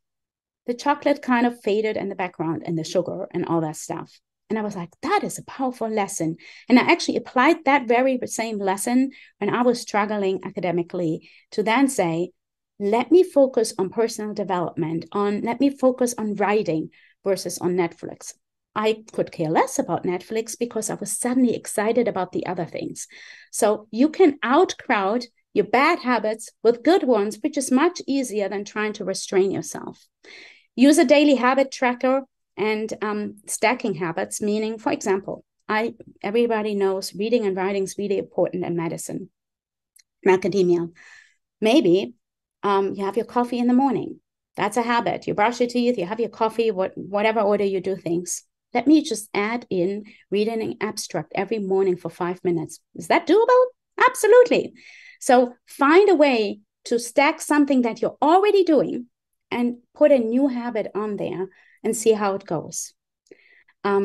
the chocolate kind of faded in the background, and the sugar and all that stuff. And I was like, that is a powerful lesson. And I actually applied that very same lesson when I was struggling academically, to then say, let me focus on personal development, let me focus on writing versus on Netflix. I could care less about Netflix because I was suddenly excited about the other things. So you can outcrowd your bad habits with good ones, which is much easier than trying to restrain yourself. Use a daily habit tracker and stacking habits, meaning, for example, everybody knows reading and writing is really important in medicine, in academia. Maybe you have your coffee in the morning. That's a habit. You brush your teeth, you have your coffee, whatever order you do things. Let me just add in reading an abstract every morning for 5 minutes. Is that doable? Absolutely. So find a way to stack something that you're already doing and put a new habit on there and see how it goes. All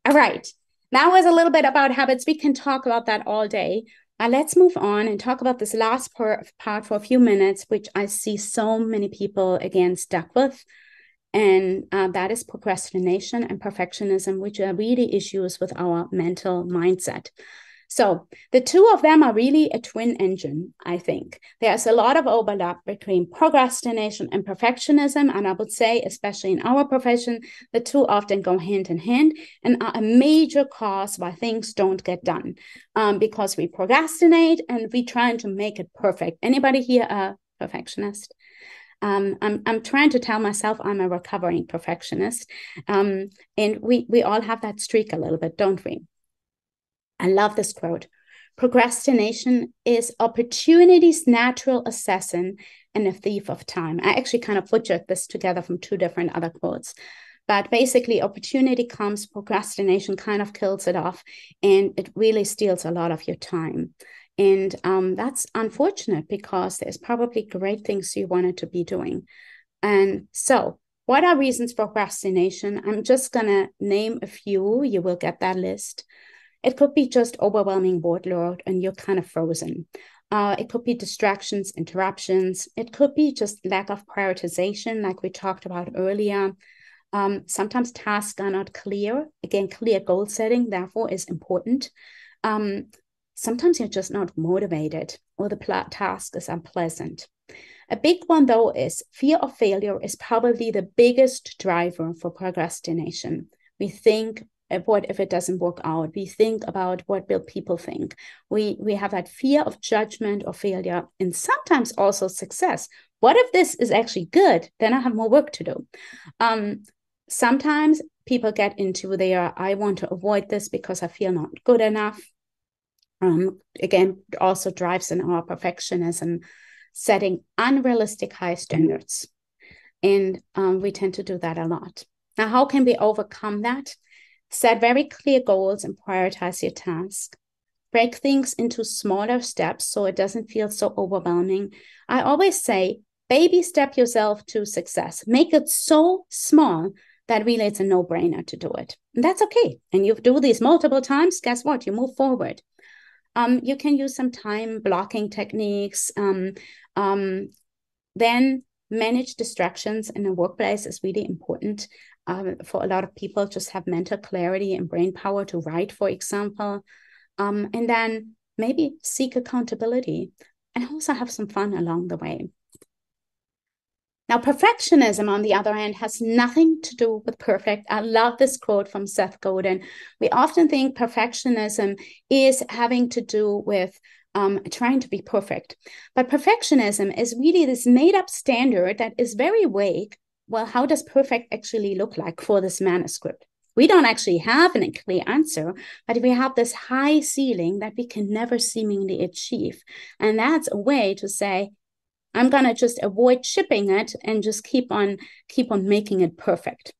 right. That was a little bit about habits. We can talk about that all day. Let's move on and talk about this last part for a few minutes, which I see so many people, again, stuck with. And that is procrastination and perfectionism, which are really issues with our mental mindset. So the two of them are really a twin engine, I think. There's a lot of overlap between procrastination and perfectionism. And I would say, especially in our profession, the two often go hand in hand and are a major cause why things don't get done. Because we procrastinate and we try to make it perfect. Anybody here a perfectionist? I'm trying to tell myself I'm a recovering perfectionist. And we all have that streak a little bit, don't we? I love this quote. Procrastination is opportunity's natural assassin and a thief of time. I actually kind of butchered this together from two different other quotes. But basically, opportunity comes, procrastination kind of kills it off, and it really steals a lot of your time. And that's unfortunate because there's probably great things you wanted to be doing. And so, what are reasons for procrastination? I'm just going to name a few. You will get that list. It could be just overwhelming workload and you're kind of frozen. It could be distractions, interruptions. It could be just lack of prioritization, like we talked about earlier. Sometimes tasks are not clear. Again, clear goal setting, therefore, is important. Sometimes you're just not motivated or the task is unpleasant. A big one, though, is fear of failure is probably the biggest driver for procrastination. We think, what if it doesn't work out? We think about what will people think. We have that fear of judgment or failure, and sometimes also success. What if this is actually good? Then I have more work to do. Sometimes people get into their, I want to avoid this because I feel not good enough. Again, it also drives in our perfectionism, setting unrealistic high standards. And we tend to do that a lot. Now, how can we overcome that? Set very clear goals and prioritize your task. Break things into smaller steps so it doesn't feel so overwhelming. I always say, baby step yourself to success. Make it so small that really it's a no-brainer to do it. And that's okay. And you do these multiple times, guess what? You move forward. You can use some time blocking techniques. Then manage distractions in the workplace is really important. For a lot of people, just have mental clarity and brain power to write, for example. And then maybe seek accountability and also have some fun along the way. Now, perfectionism, on the other hand, has nothing to do with perfect. I love this quote from Seth Godin. We often think perfectionism is having to do with trying to be perfect. But perfectionism is really this made-up standard that is very vague. Well, how does perfect actually look like for this manuscript? We don't actually have a clear answer, but we have this high ceiling that we can never seemingly achieve. And that's a way to say, I'm going to just avoid shipping it and just keep on making it perfect.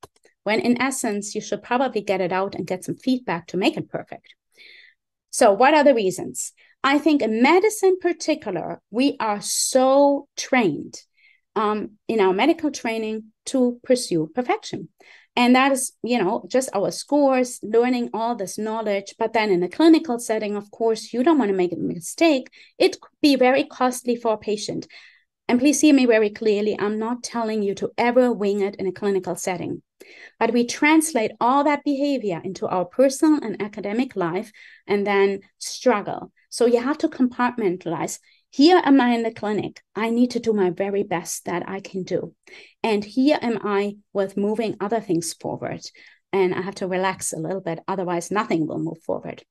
When in essence, you should probably get it out and get some feedback to make it perfect. So what are the reasons? I think in medicine in particular, we are so trained in our medical training to pursue perfection. And that is, just our scores, learning all this knowledge. But then in a clinical setting, of course, you don't want to make a mistake. It could be very costly for a patient. And please hear me very clearly. I'm not telling you to ever wing it in a clinical setting. But we translate all that behavior into our personal and academic life and then struggle. So you have to compartmentalize. Here am I in the clinic. I need to do my very best that I can do. And here am I with moving other things forward. And I have to relax a little bit. Otherwise, nothing will move forward.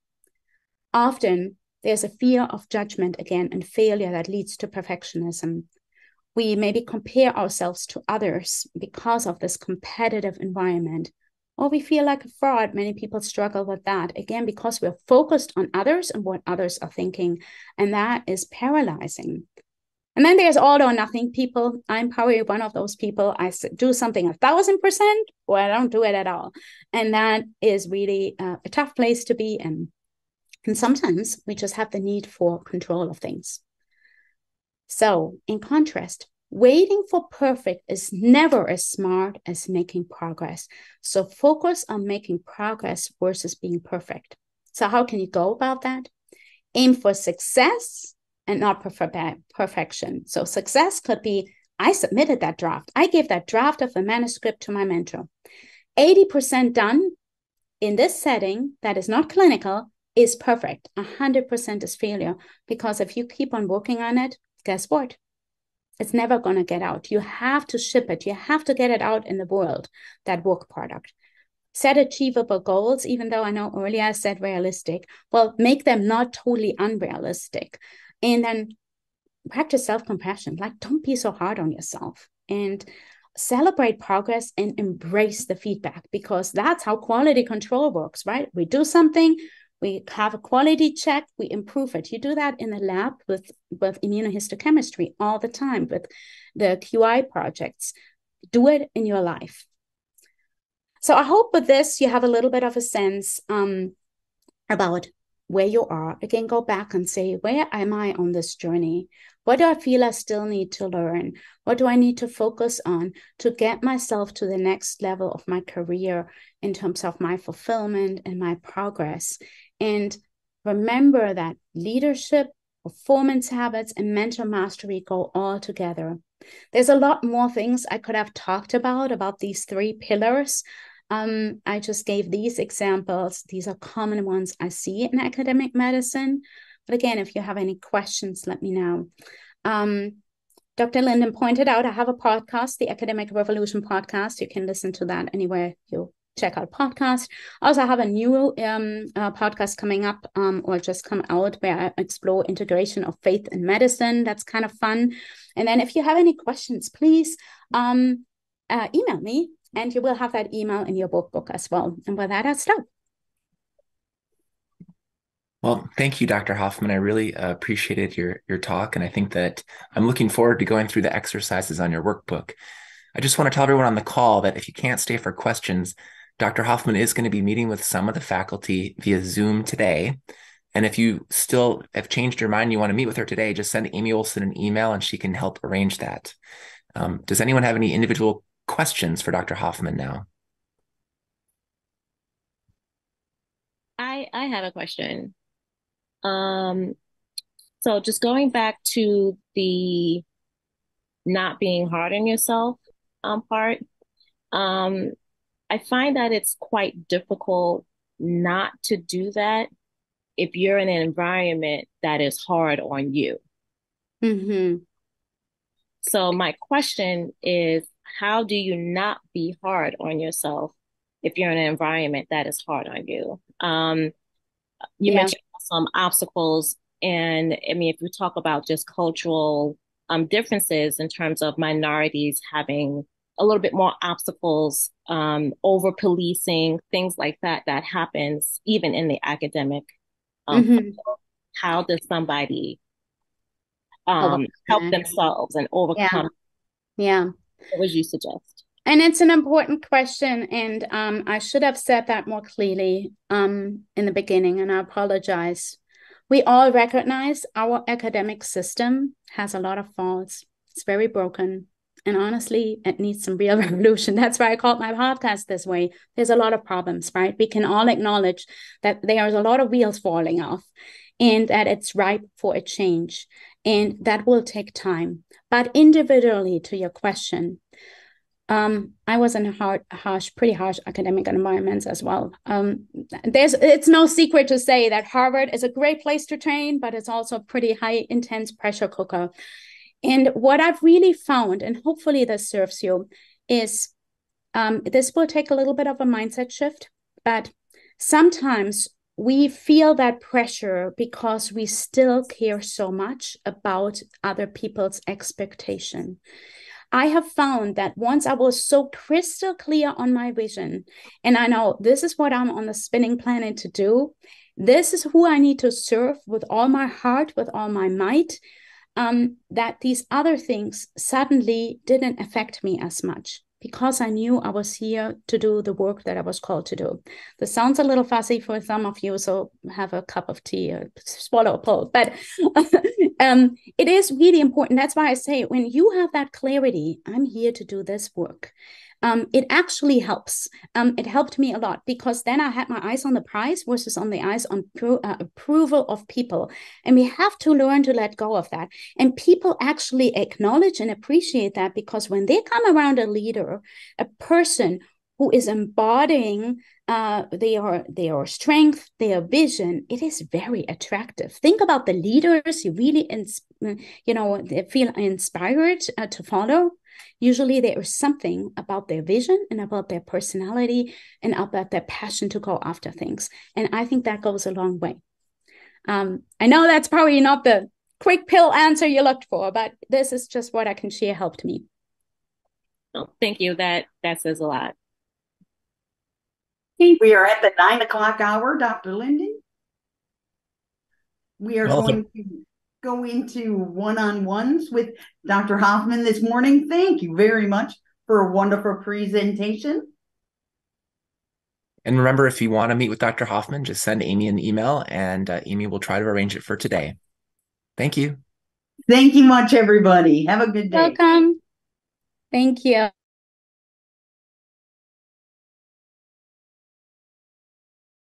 Often, there's a fear of judgment again and failure that leads to perfectionism. We maybe compare ourselves to others because of this competitive environment, or we feel like a fraud. Many people struggle with that, again, because we're focused on others and what others are thinking, and that is paralyzing. And then there's all or nothing people. I'm probably one of those people. I do something 1,000%, or I don't do it at all. And that is really a tough place to be in. And sometimes we just have the need for control of things. So, in contrast, waiting for perfect is never as smart as making progress. So, focus on making progress versus being perfect. So, how can you go about that? Aim for success and not perfection. So, success could be, I submitted that draft. I gave that draft of the manuscript to my mentor. 80% done in this setting that is not clinical is perfect. 100% is failure. Because if you keep on working on it, guess what? It's never going to get out. You have to ship it. You have to get it out in the world, that work product. Set achievable goals, even though I know earlier I said realistic. Well, make them not totally unrealistic. And then practice self-compassion. Like, don't be so hard on yourself. and celebrate progress and embrace the feedback, because that's how quality control works, right? We do something, we have a quality check, we improve it. You do that in the lab with immunohistochemistry all the time, with the QI projects. Do it in your life. So I hope with this you have a little bit of a sense about where you are. Again, go back and say, where am I on this journey? What do I feel I still need to learn? What do I need to focus on to get myself to the next level of my career in terms of my fulfillment and my progress? And remember that leadership, performance habits, and mental mastery go all together. There's a lot more things I could have talked about these three pillars. I just gave these examples. These are common ones I see in academic medicine. But again, if you have any questions, let me know. Dr. Linden pointed out I have a podcast, the Academic Revolution podcast. You can listen to that anywhere you check out podcasts. I also have a new podcast coming up or just come out, where I explore integration of faith and medicine. That's kind of fun. And then if you have any questions, please email me, and you will have that email in your workbook as well. And with that, I'll stop. Well, thank you, Dr. Hofman. I really appreciated your talk, and I think that I'm looking forward to going through the exercises on your workbook. I just want to tell everyone on the call that if you can't stay for questions, Dr. Hofman is going to be meeting with some of the faculty via Zoom today. And if you still have changed your mind, you want to meet with her today, just send Amy Olson an email and she can help arrange that. Does anyone have any individual questions for Dr. Hofman now? I have a question. So just going back to the not being hard on yourself part, I find that it's quite difficult not to do that if you're in an environment that is hard on you. Mm-hmm. So my question is, how do you not be hard on yourself if you're in an environment that is hard on you? You mentioned some obstacles, and I mean, if we talk about just cultural differences in terms of minorities having a little bit more obstacles, over policing, things like that, that happens even in the academic. How does somebody help themselves and overcome? Yeah. What would you suggest? And it's an important question, and I should have said that more clearly in the beginning, and I apologize. We all recognize our academic system has a lot of faults. It's very broken, and honestly, it needs some real revolution. That's why I called my podcast this way. There's a lot of problems, right? We can all acknowledge that there's a lot of wheels falling off, and that it's ripe for a change, and that will take time. But individually, to your question, I was in pretty harsh academic environments as well. It's no secret to say that Harvard is a great place to train, but it's also a pretty high, intense pressure cooker. And what I've really found, and hopefully this serves you, is this will take a little bit of a mindset shift, but sometimes we feel that pressure because we still care so much about other people's expectation. I have found that once I was so crystal clear on my vision, and I know this is what I'm on the spinning planet to do, this is who I need to serve with all my heart, with all my might, that these other things suddenly didn't affect me as much, because I knew I was here to do the work that I was called to do. This sounds a little fussy for some of you, so have a cup of tea or swallow a pill. But it is really important. That's why I say, when you have that clarity, I'm here to do this work, it actually helps. It helped me a lot, because then I had my eyes on the prize versus on the eyes on approval of people. And we have to learn to let go of that. And people actually acknowledge and appreciate that, because when they come around a leader, a person who is embodying their strength, their vision, it is very attractive. Think about the leaders you really they feel inspired to follow. Usually there is something about their vision and about their personality and about their passion to go after things. And I think that goes a long way. I know that's probably not the quick pill answer you looked for, but this is just what I can share helped me. Oh, thank you. That says a lot. Okay, we are at the 9 o'clock hour, Dr. Linden. We are Well, going to go into one-on-ones with Dr. Hofman this morning. Thank you very much for a wonderful presentation. and remember, if you want to meet with Dr. Hofman, just send Amy an email and Amy will try to arrange it for today. Thank you. Thank you much, everybody. Have a good day. Welcome. Thank you.